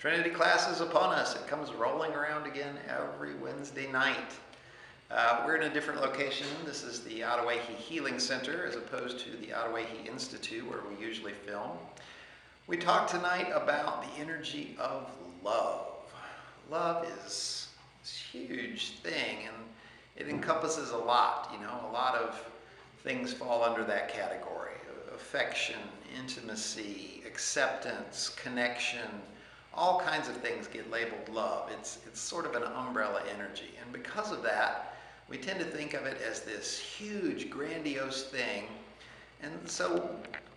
Trinity Class is upon us. It comes rolling around again every Wednesday night. We're in a different location. This is the Adawehi Healing Center as opposed to the Adawehi Institute where we usually film. We talk tonight about the energy of love. Love is this huge thing, and it encompasses a lot. A lot of things fall under that category. Affection, intimacy, acceptance, connection, all kinds of things get labeled love. It's sort of an umbrella energy, and because of that, we tend to think of it as this huge, grandiose thing. And so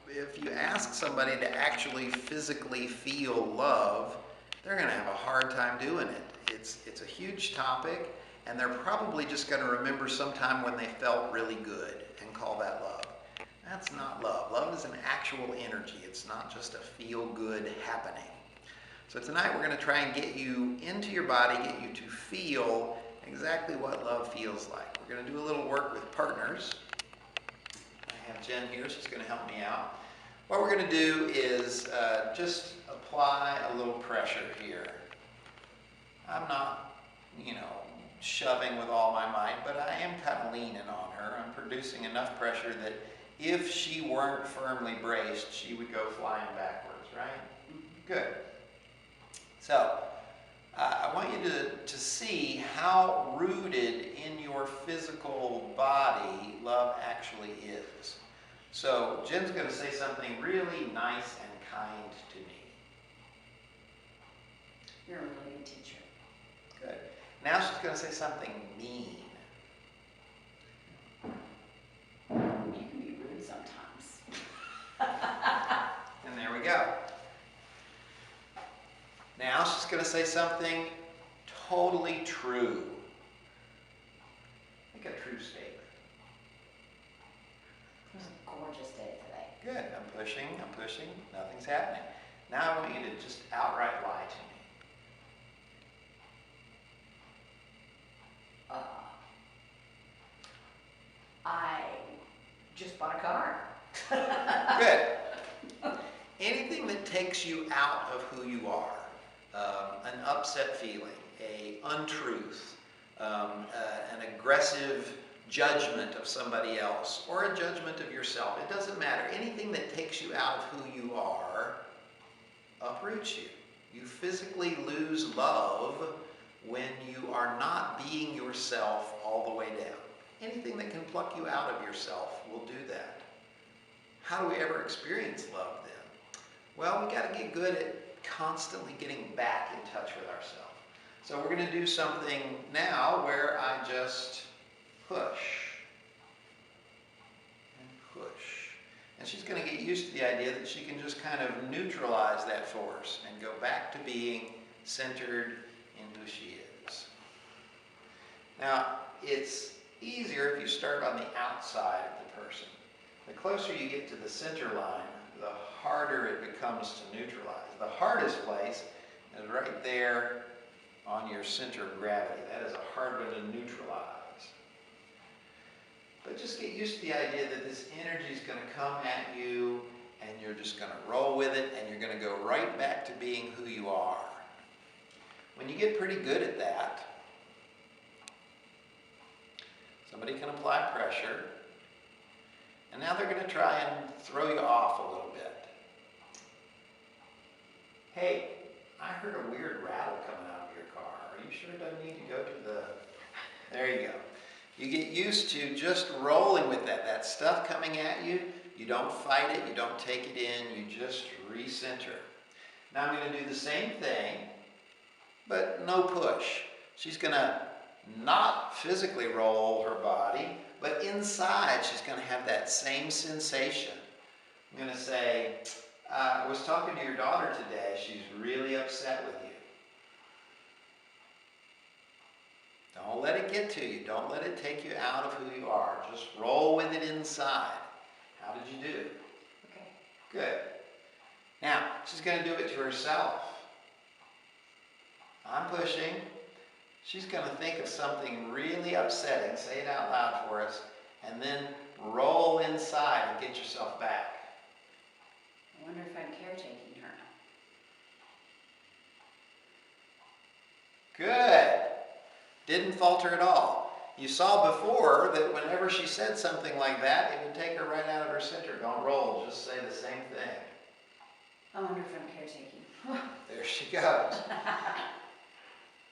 if you ask somebody to actually physically feel love, they're going to have a hard time doing it. It's a huge topic, and they're probably just going to remember some time when they felt really good and call that love. That's not love. Love is an actual energy. It's not just a feel-good happening. So tonight we're going to try and get you into your body, get you to feel exactly what love feels like. We're going to do a little work with partners. I have Jen here. She's going to help me out. What we're going to do is just apply a little pressure here. I'm not, shoving with all my might, but I am kind of leaning on her. I'm producing enough pressure that if she weren't firmly braced, she would go flying backwards, right? Good. So, I want you to see how rooted in your physical body love actually is. So, Jen's going to say something really nice and kind to me. You're a really good teacher. Good. Now she's going to say something mean. You can be rude sometimes. And there we go. Now she's going to say something totally true. Make a true statement. It was a gorgeous day today. Good. I'm pushing. Nothing's happening. Now I want you to just outright lie to me. I just bought a car. Good. Anything that takes you out of who you are, an upset feeling, an untruth, an aggressive judgment of somebody else, or a judgment of yourself, it doesn't matter. Anything that takes you out of who you are uproots you. You physically lose love when you are not being yourself all the way down. Anything that can pluck you out of yourself will do that. How do we ever experience love then? Well, we got to get good at constantly getting back in touch with ourselves. So we're going to do something now where I just push and push. And she's going to get used to the idea that she can just kind of neutralize that force and go back to being centered in who she is. Now, it's easier if you start on the outside of the person. The closer you get to the center line, the harder it becomes to neutralize. The hardest place is right there on your center of gravity. That is a hard one to neutralize. But just get used to the idea that this energy is going to come at you, and you're just going to roll with it, and you're going to go right back to being who you are. When you get pretty good at that, somebody can apply pressure, and now they're going to try and throw you off a little bit. Hey, I heard a weird rattle coming out of your car. Are you sure it doesn't need to go to the... There you go. You get used to just rolling with that. That stuff coming at you, you don't fight it, you don't take it in, you just recenter. Now I'm going to do the same thing, but no push. She's going to not physically roll her body, but inside she's going to have that same sensation. I'm going to say, I was talking to your daughter today. She's really upset with you. Don't let it get to you. Don't let it take you out of who you are. Just roll with it inside. How did you do? Okay. Good. Now, she's going to do it to herself. I'm pushing. She's going to think of something really upsetting, say it out loud for us, and then roll inside and get yourself back. I wonder if I'm caretaking her. Good. Didn't falter at all. You saw before that whenever she said something like that, it would take her right out of her center. Don't roll, just say the same thing. I wonder if I'm caretaking. There she goes.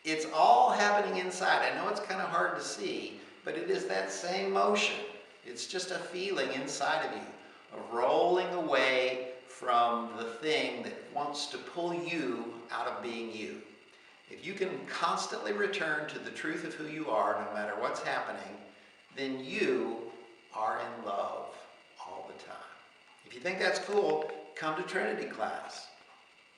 It's all happening inside. I know it's kind of hard to see, but it is that same motion. It's just a feeling inside of you of rolling away from the thing that wants to pull you out of being you. If you can constantly return to the truth of who you are, no matter what's happening, then you are in love all the time. If you think that's cool, come to Trinity Class.